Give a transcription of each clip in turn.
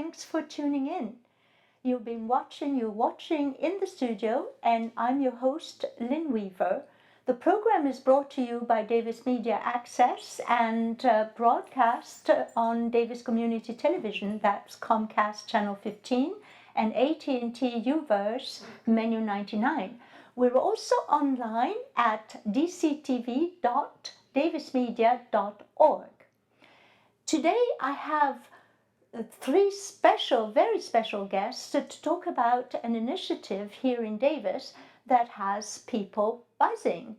Thanks for tuning in. You're watching in the studio, and I'm your host, Lin Weaver. The program is brought to you by Davis Media Access and broadcast on Davis Community Television, that's Comcast Channel 15 and AT&T UVerse Menu 99. We're also online at dctv.davismedia.org. Today I have three very special guests to talk about an initiative here in Davis that has people buzzing.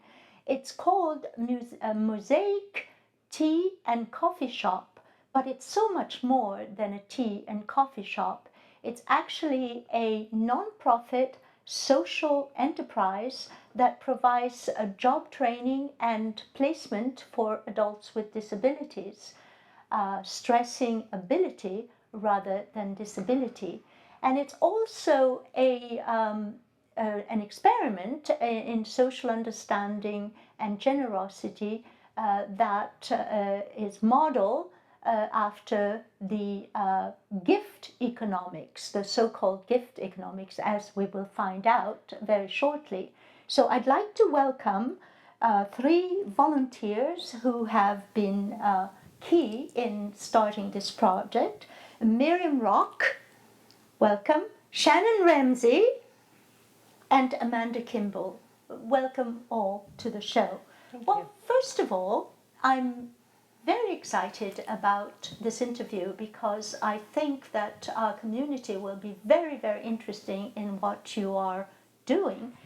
It's called Mosaic Tea and Coffee Shop, but it's so much more than a tea and coffee shop. It's actually a non-profit social enterprise that provides a job training and placement for adults with disabilities. Stressing ability rather than disability. And it's also an experiment in social understanding and generosity that is modeled after the gift economics, the so-called gift economics, as we will find out very shortly. So I'd like to welcome three volunteers who have been key in starting this project. Miriam Rocke, welcome. Shannon Ramsey and Amanda Kimball. Welcome all to the show. Thank you. First of all, I'm very excited about this interview because I think that our community will be very, very interested in what you are doing.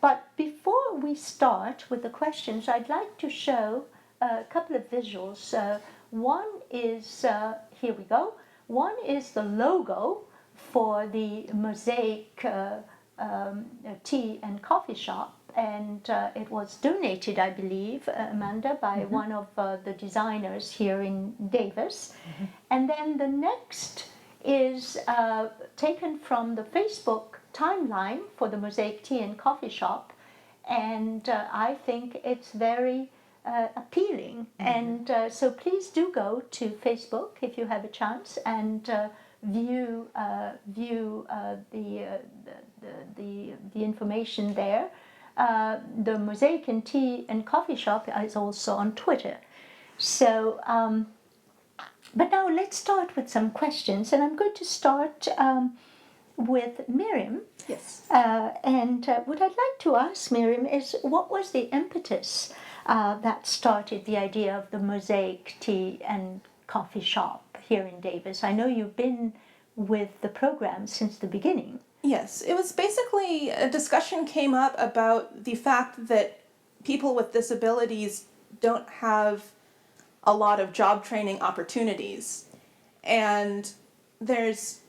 But before we start with the questions, I'd like to show a couple of visuals. One is, here we go, one is the logo for the Mosaic Tea and Coffee Shop, and it was donated, I believe, Amanda, by one of the designers here in Davis. And then the next is taken from the Facebook timeline for the Mosaic Tea and Coffee Shop, and I think it's very appealing. And so please do go to Facebook if you have a chance and view the information there. The Mosaic and Tea and Coffee Shop is also on Twitter. So, but now let's start with some questions, and I'm going to start with Miriam. Yes. And what I'd like to ask Miriam is, what was the impetus that started the idea of the Mosaic Tea and Coffee Shop here in Davis? I know you've been with the program since the beginning. Yes, it was basically a discussion came up about the fact that people with disabilities don't have a lot of job training opportunities. And there's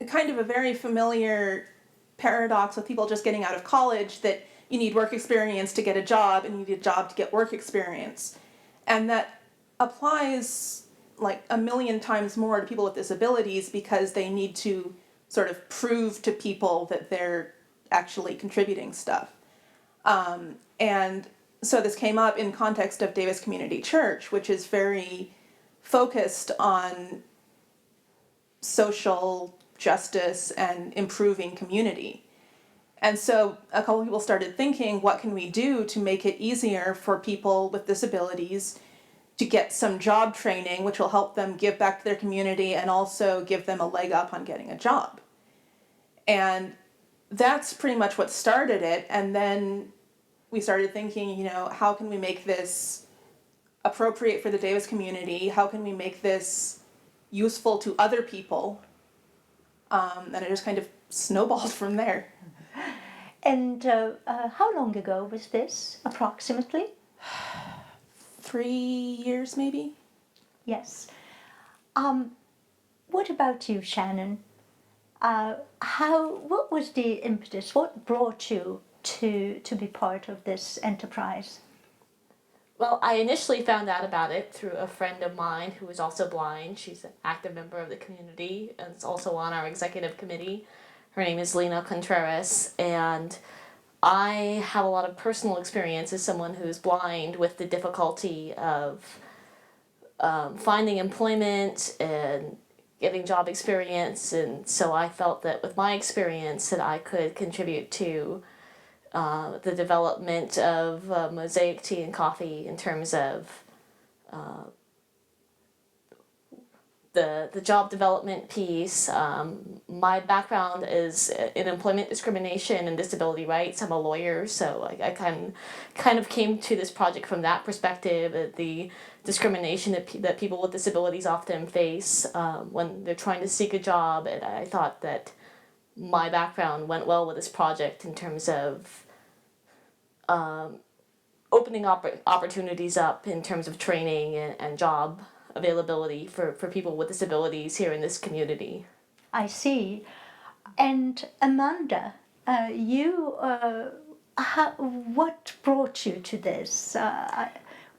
kind of a very familiar paradox with people just getting out of college that you need work experience to get a job, and you need a job to get work experience. And that applies like a million times more to people with disabilities because they need to sort of prove to people that they're actually contributing stuff. And so this came up in context of Davis Community Church, which is very focused on social justice and improving community. And so a couple of people started thinking, what can we do to make it easier for people with disabilities to get some job training, which will help them give back to their community and also give them a leg up on getting a job. And that's pretty much what started it. And then we started thinking, how can we make this appropriate for the Davis community? How can we make this useful to other people? And it just kind of snowballed from there. And how long ago was this, approximately? 3 years, maybe? Yes. What about you, Shannon? What was the impetus? What brought you to be part of this enterprise? Well, I initially found out about it through a friend of mine who is also blind. She's an active member of the community and is also on our executive committee. Her name is Lena Contreras, and I have a lot of personal experience as someone who's blind with the difficulty of finding employment and getting job experience, and so I felt that with my experience that I could contribute to the development of Mosaic Tea and Coffee in terms of the job development piece. My background is in employment discrimination and disability rights. I'm a lawyer, so I kind of came to this project from that perspective, the discrimination that people with disabilities often face when they're trying to seek a job. And I thought that my background went well with this project in terms of opening opportunities up in terms of training and job availability for people with disabilities here in this community. I see. And Amanda, what brought you to this?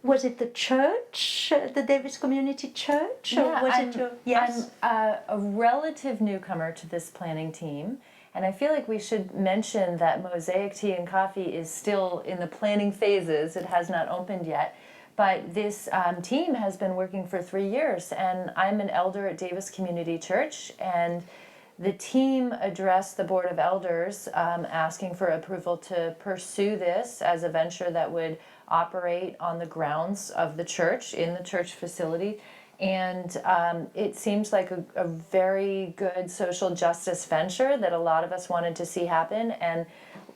Was it the church, the Davis Community Church, or Yeah, was I'm, it your? Yes. I'm a relative newcomer to this planning team, and I feel like we should mention that Mosaic Tea and Coffee is still in the planning phases. It has not opened yet. But this team has been working for 3 years, and I'm an elder at Davis Community Church, and the team addressed the Board of Elders asking for approval to pursue this as a venture that would operate on the grounds of the church, in the church facility. And it seems like a very good social justice venture that a lot of us wanted to see happen. And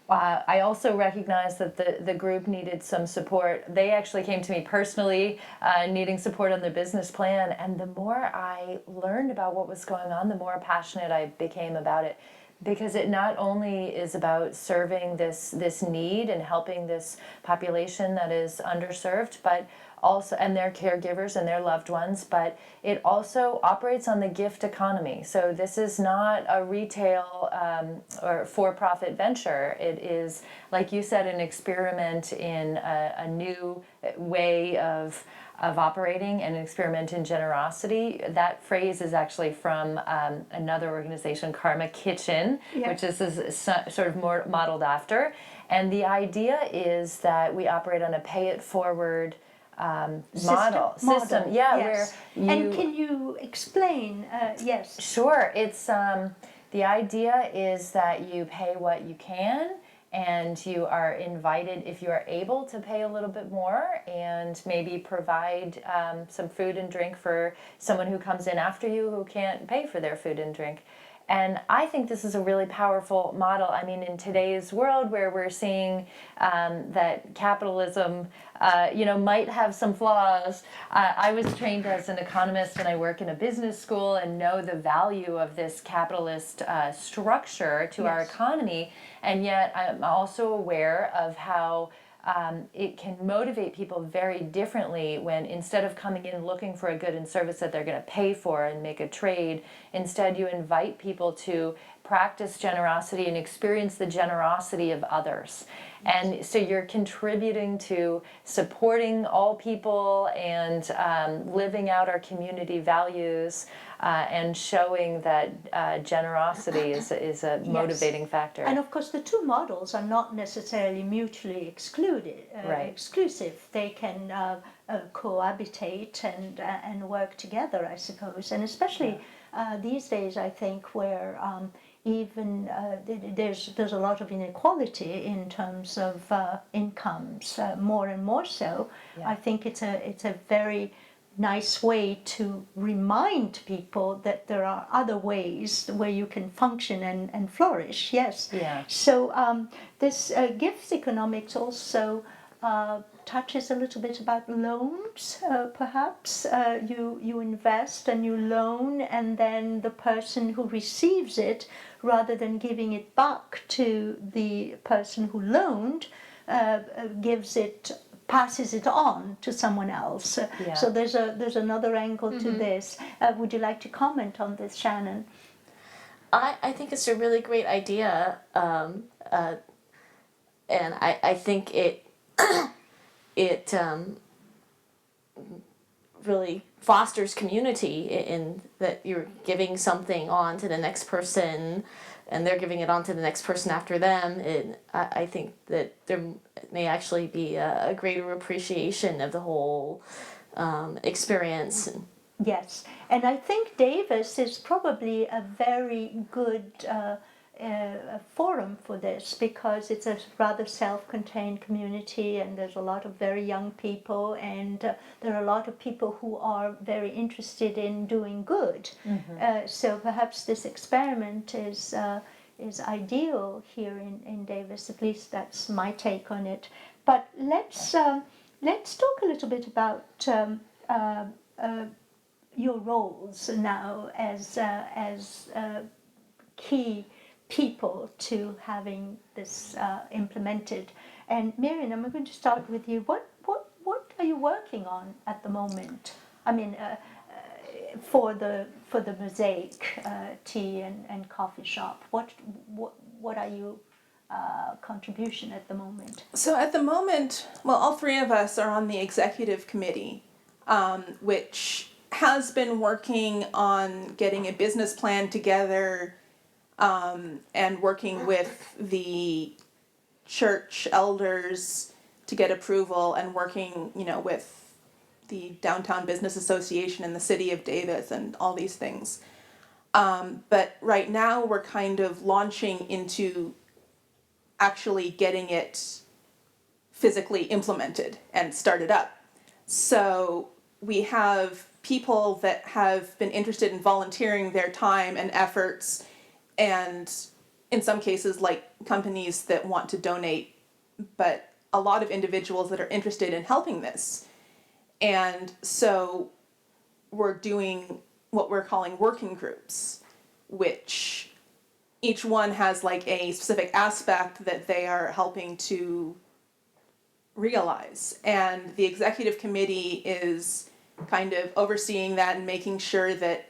I also recognized that the group needed some support. They actually came to me personally, needing support on their business plan. And the more I learned about what was going on, the more passionate I became about it. Because it not only is about serving this need and helping this population that is underserved, but also, and their caregivers and their loved ones, but it also operates on the gift economy. So this is not a retail or for-profit venture. It is, like you said, an experiment in a new way of operating, and an experiment in generosity. That phrase is actually from another organization, Karma Kitchen, which is sort of more modeled after. And the idea is that we operate on a pay-it-forward model. System. Yeah, yes. where you... And can you explain? Yes. Sure. It's the idea is that you pay what you can, and you are invited, if you are able, to pay a little bit more and maybe provide some food and drink for someone who comes in after you who can't pay for their food and drink. And I think this is a really powerful model. I mean, in today's world where we're seeing that capitalism, might have some flaws. I was trained as an economist, and I work in a business school and know the value of this capitalist structure to our economy. And yet I'm also aware of how it can motivate people very differently when, instead of coming in looking for a good and service that they're going to pay for and make a trade, instead you invite people to practice generosity and experience the generosity of others. And so you're contributing to supporting all people and living out our community values and showing that generosity is a motivating factor. And of course, the two models are not necessarily mutually exclusive. They can cohabitate and work together, I suppose. And especially these days, I think, where even there's a lot of inequality in terms of incomes, more and more so. I think it's a very nice way to remind people that there are other ways where you can function and flourish. Yes. Yeah. So this gifts economics also touches a little bit about loans, perhaps. You invest and you loan, and then the person who receives it, rather than giving it back to the person who loaned, passes it on to someone else. So there's another angle to this. Would you like to comment on this, Shannon? I think it's a really great idea, and I think it really fosters community in that you're giving something on to the next person, and they're giving it on to the next person after them. And I think that there may actually be a greater appreciation of the whole experience. Yes, and I think Davis is probably a very good forum for this because it's a rather self-contained community, and there's a lot of very young people, and there are a lot of people who are very interested in doing good. So perhaps this experiment is ideal here in Davis. At least that's my take on it. But let's talk a little bit about your roles now as key people to having this implemented. And Miriam, I'm going to start with you. What are you working on at the moment? I mean, for the Mosaic Tea and Coffee Shop. What are you contribution at the moment? So at the moment, well, all three of us are on the executive committee, which has been working on getting a business plan together, and working with the church elders to get approval, and working, with the Downtown Business Association and the City of Davis and all these things. But right now we're kind of launching into actually getting it physically implemented and started up. So we have people that have been interested in volunteering their time and efforts, and in some cases like companies that want to donate, but a lot of individuals that are interested in helping this. And so we're doing what we're calling working groups, which each one has like a specific aspect that they are helping to realize. And the executive committee is kind of overseeing that and making sure that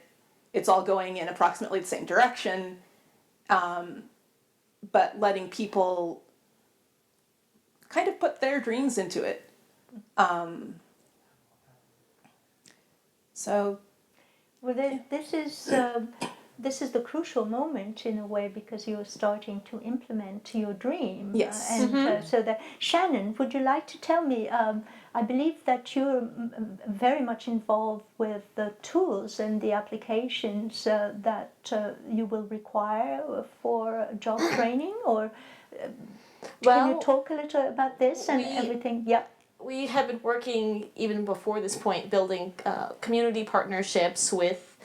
it's all going in approximately the same direction, but letting people kind of put their dreams into it. So, Well, this is the crucial moment in a way, because you're starting to implement your dream. Yes. So that Shannon, would you like to tell me? I believe that you're very much involved with the tools and the applications that you will require for job training, or can you talk a little about this and everything? Yeah. We have been working even before this point, building community partnerships with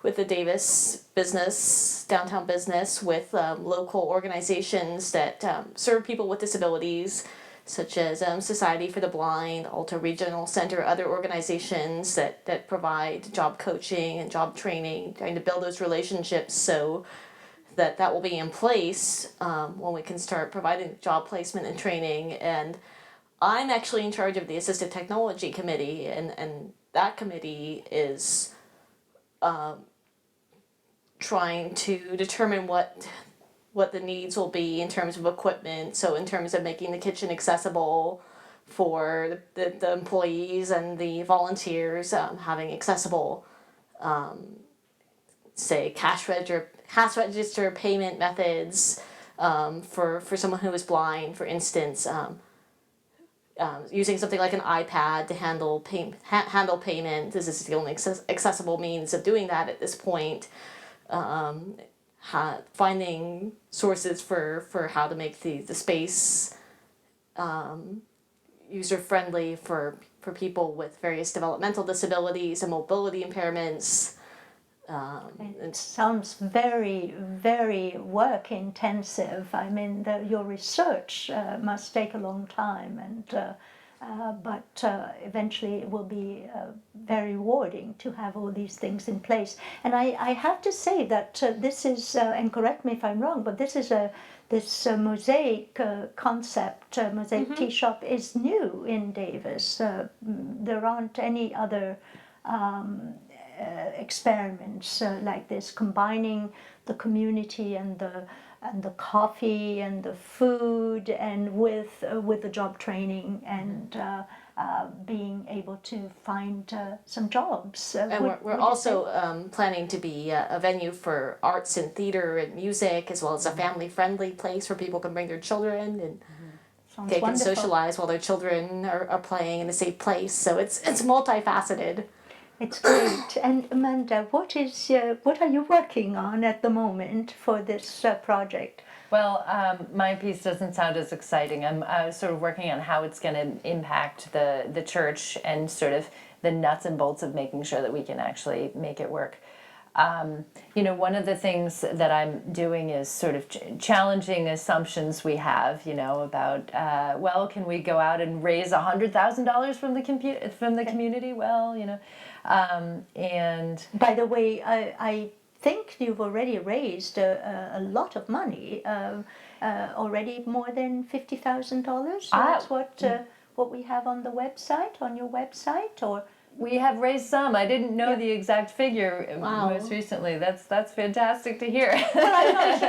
the Davis business, downtown business, with local organizations that serve people with disabilities, such as Society for the Blind, Alta Regional Center, other organizations that provide job coaching and job training, trying to build those relationships so that will be in place when we can start providing job placement and training. And I'm actually in charge of the Assistive Technology Committee, and that committee is trying to determine what the needs will be in terms of equipment. So in terms of making the kitchen accessible for the employees and the volunteers, having accessible, say, cash register payment methods for someone who is blind, for instance. Using something like an iPad to handle payment. This is the only accessible means of doing that at this point. Finding sources for how to make the space user friendly for people with various developmental disabilities and mobility impairments. It sounds very, very work intensive. I mean, your research must take a long time, but eventually it will be very rewarding to have all these things in place. And I have to say that this is, and correct me if I'm wrong, but this Mosaic concept, Mosaic Tea Shop, is new in Davis. There aren't any other experiments like this, combining the community and the coffee and the food, and with the job training and being able to find some jobs. And we're also planning to be a venue for arts and theater and music, as well as a family-friendly place where people can bring their children and they can socialize while their children are playing in a safe place. So it's multifaceted. It's great. And Amanda, what are you working on at the moment for this project? Well, my piece doesn't sound as exciting. I'm sort of working on how it's going to impact the church and sort of the nuts and bolts of making sure that we can actually make it work. One of the things that I'm doing is sort of challenging assumptions we have, about, can we go out and raise $100,000 from the community? Well, and By the way, I think you've already raised a lot of money, already more than $50,000. That's what we have on the website, on your website, or we have raised some. I didn't know the exact figure most recently. That's fantastic to hear. Well,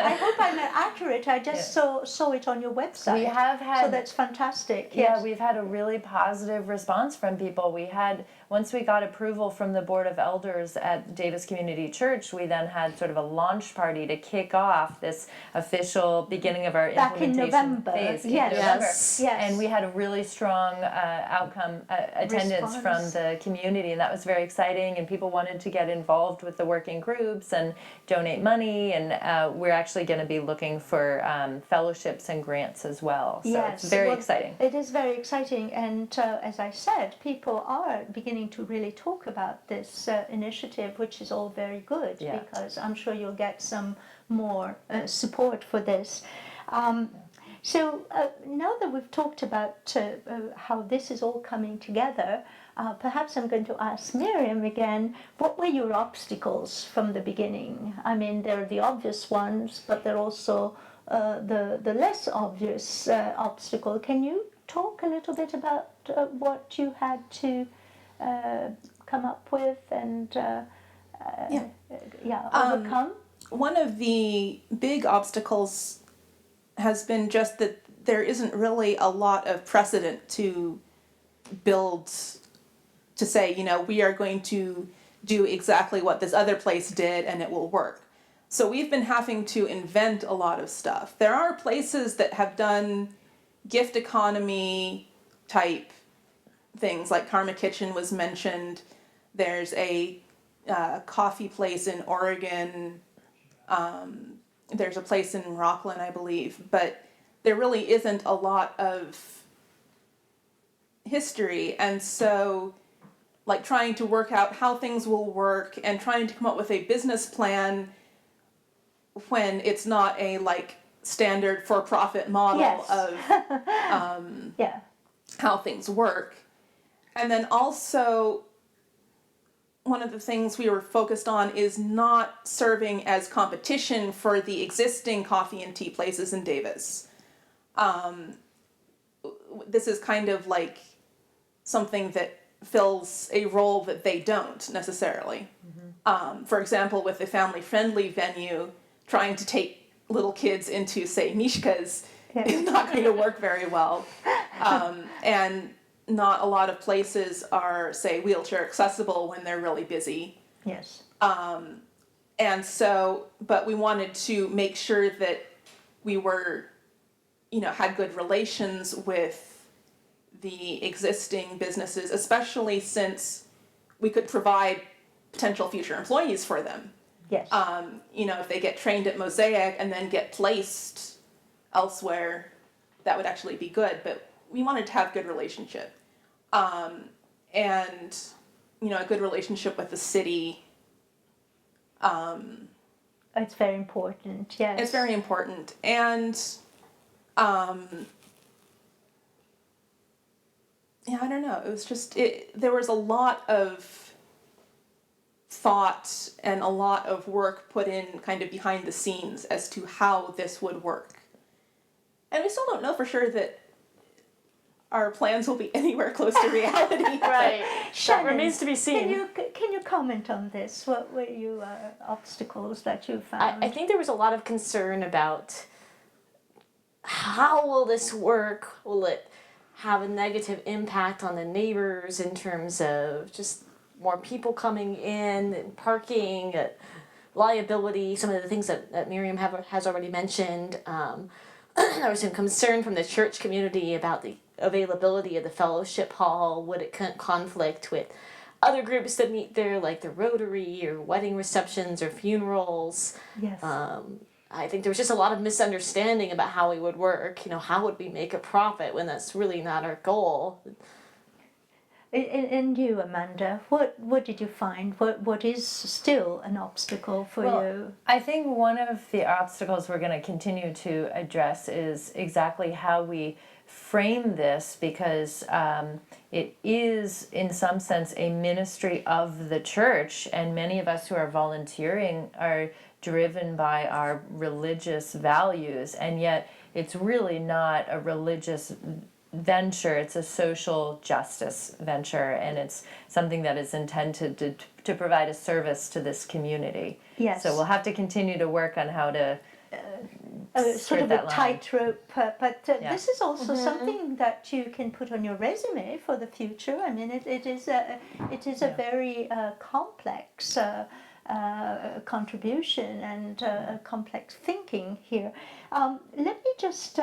I hope I'm accurate. I just saw it on your website. We have had. So that's fantastic. Yeah, Yes. we've had a really positive response from people. Once we got approval from the Board of Elders at Davis Community Church, we then had sort of a launch party to kick off this official beginning of our Back in implementation November. phase. Yes. In November. Yes. And we had a really strong attendance Response. from the community, and that was very exciting. And people wanted to get involved with the working groups and donate money. And we're actually going to be looking for fellowships and grants as well. So it's very exciting. It is very exciting, and as I said, people are beginning to really talk about this initiative, which is all very good, because I'm sure you'll get some more support for this. So now that we've talked about how this is all coming together, perhaps I'm going to ask Miriam again, what were your obstacles from the beginning? I mean, there are the obvious ones, but there are also the less obvious obstacle. Can you talk a little bit about what you had to come up with and overcome? One of the big obstacles has been just that there isn't really a lot of precedent to build to say, we are going to do exactly what this other place did and it will work. So we've been having to invent a lot of stuff. There are places that have done gift economy type things, like Karma Kitchen was mentioned. There's a coffee place in Oregon. There's a place in Rockland, I believe. But there really isn't a lot of history. And so, like, trying to work out how things will work and trying to come up with a business plan when it's not a, standard for-profit model of how things work. And then also, one of the things we were focused on is not serving as competition for the existing coffee and tea places in Davis. This is kind of like something that fills a role that they don't necessarily. For example, with a family-friendly venue, trying to take little kids into, say, Mishka's is not going to work very well. And not a lot of places are, say, wheelchair accessible when they're really busy. Yes. And so, but we wanted to make sure that we were, had good relations with the existing businesses, especially since we could provide potential future employees for them. Yes. If they get trained at Mosaic and then get placed elsewhere, that would actually be good. But we wanted to have good relationship. And, a good relationship with the city. It's very important, yes. It's very important. And, I don't know. It was just, there was a lot of thought and a lot of work put in kind of behind the scenes as to how this would work. And we still don't know for sure that our plans will be anywhere close to reality. Right. Shannon, That remains to be seen. Can you comment on this? What were your obstacles that you found? I think there was a lot of concern about how will this work? Will it have a negative impact on the neighbors in terms of just more people coming in and parking, liability, some of the things that Miriam has already mentioned. There was some concern from the church community about the availability of the fellowship hall. Would it conflict with other groups that meet there, like the Rotary or wedding receptions or funerals. Yes. I think there was just a lot of misunderstanding about how we would work. How would we make a profit when that's really not our goal? And you, Amanda, what did you find? What is still an obstacle for you? I think one of the obstacles we're going to continue to address is exactly how we frame this, because it is, in some sense, a ministry of the church, and many of us who are volunteering are driven by our religious values, and yet it's really not a religious venture. It's a social justice venture, and it's something that is intended to provide a service to this community. Yes. So we'll have to continue to work on how to sort of a tightrope, but Yeah. this is also something that you can put on your resume for the future. I mean, it is a very complex contribution and complex thinking here. Let me just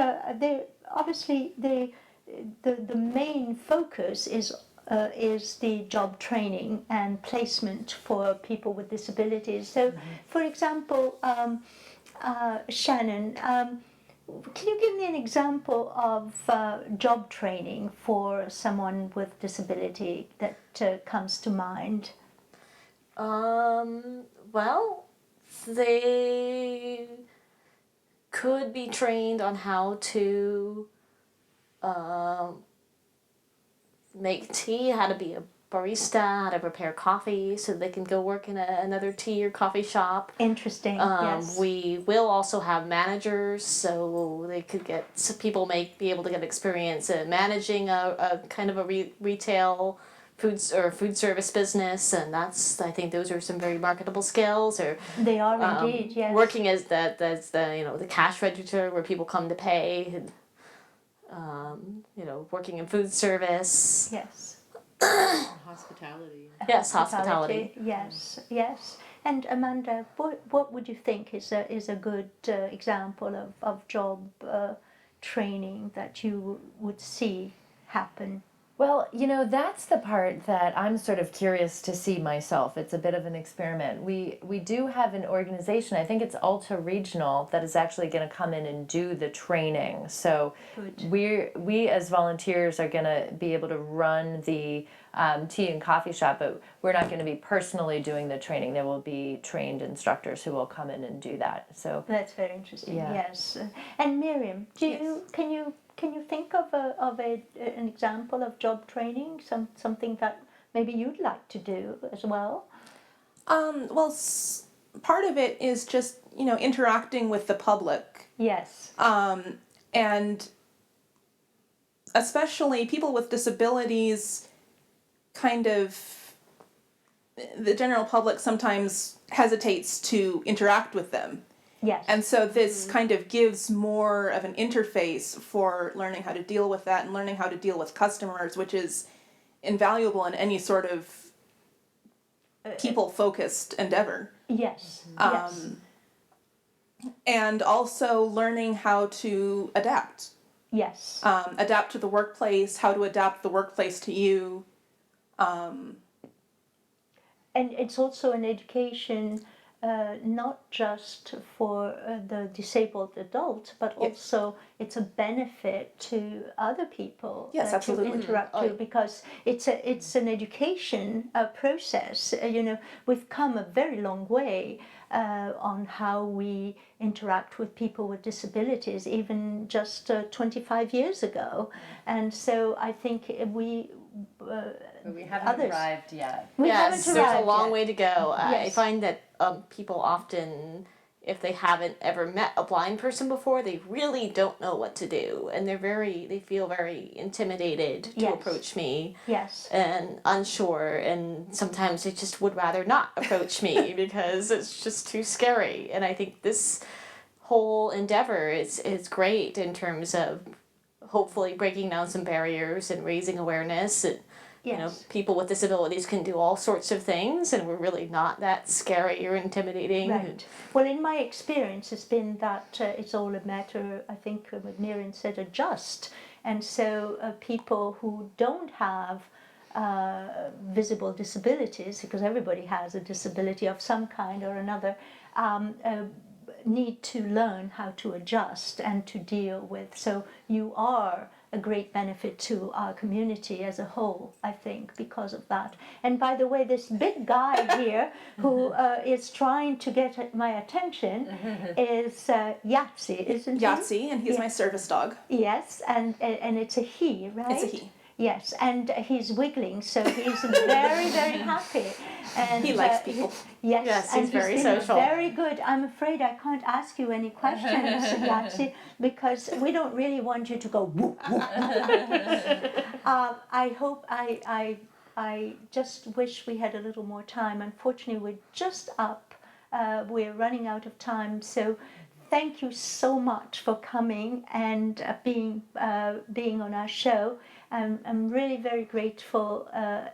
obviously the main focus is the job training and placement for people with disabilities. So, for example, Shannon, can you give me an example of job training for someone with disability that comes to mind? Well, they could be trained on how to make tea, how to be a barista, how to prepare coffee, so they can go work in another tea or coffee shop. Interesting. Yes. We will also have managers, so they could people may be able to get experience in managing a kind of a retail food service business, and I think those are some very marketable skills. Or they are indeed. Yes. Working as the cash register where people come to pay. And, working in food service. Yes. Hospitality. Yes, hospitality. Yes, yes. And Amanda, what would you think is a good example of job training that you would see happen? Well, that's the part that I'm sort of curious to see myself. It's a bit of an experiment. We do have an organization, I think it's Alta Regional, that is actually going to come in and do the training. So we as volunteers are going to be able to run the tea and coffee shop, but we're not going to be personally doing the training. There will be trained instructors who will come in and do that. So that's very interesting. Yeah. Yes. And Miriam, can you think of an example of job training, something that maybe you'd like to do as well? Well, part of it is just interacting with the public. Yes. And especially people with disabilities, kind of the general public sometimes hesitates to interact with them. Yes. And so this kind of gives more of an interface for learning how to deal with that and learning how to deal with customers, which is invaluable in any sort of people-focused endeavor. Yes. Yes. And also learning how to adapt. Yes. Adapt to the workplace, how to adapt the workplace to you. And it's also an education not just for the disabled adult, but also it's a benefit to other people Yes, that absolutely. you interact with, because it's an education process. We've come a very long way on how we interact with people with disabilities, even just 25 years ago. And so I think we haven't others. arrived yet. We Yes, haven't there's a arrived long yet. way to go. I Yes. find that people often, if they haven't ever met a blind person before, they really don't know what to do, and they feel very intimidated to Yes. approach me. Yes. And unsure, and sometimes they just would rather not approach me because it's just too scary. And I think this whole endeavor is great in terms of hopefully breaking down some barriers and raising awareness. And, Yes. people with disabilities can do all sorts of things, and we're really not that scary or intimidating. Right. Well, in my experience, it's been that it's all a matter, I think, what Miriam said, adjust. And so people who don't have visible disabilities, because everybody has a disability of some kind or another, need to learn how to adjust and to deal with. So you are a great benefit to our community as a whole, I think, because of that. And by the way, this big guy here who is trying to get my attention is Yahtzee, isn't he? Yahtzee, and he's my service dog. Yes, and it's a he, right? It's a he. Yes, and he's wiggling, so he's very, very happy. And He likes people. Yes, and he's very been social. Very good. I'm afraid I can't ask you any questions, Yahtzee, because we don't really want you to go whoop, whoop. I hope I just wish we had a little more time. Unfortunately, we're just up. We're running out of time, so thank you so much for coming and being on our show. I'm really very grateful,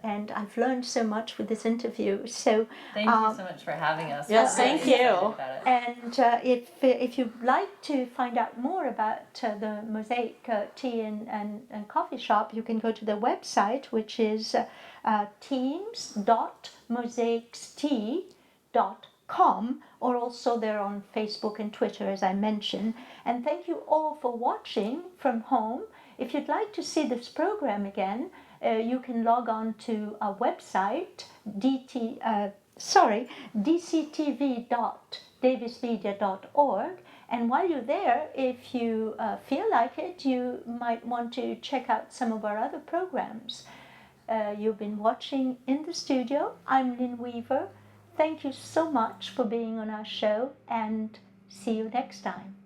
and I've learned so much with this interview. So Thank you so much for having us. Yes, We're really thank you. excited about it. and if you'd like to find out more about the Mosaic Tea and Coffee Shop, you can go to the website, which is teams.mosaicstea.com, or also they're on Facebook and Twitter, as I mentioned. And thank you all for watching from home. If you'd like to see this program again, you can log on to our website, dctv.davismedia.org. And while you're there, if you feel like it, you might want to check out some of our other programs. You've been watching In the Studio. I'm Lin Weaver. Thank you so much for being on our show, and see you next time.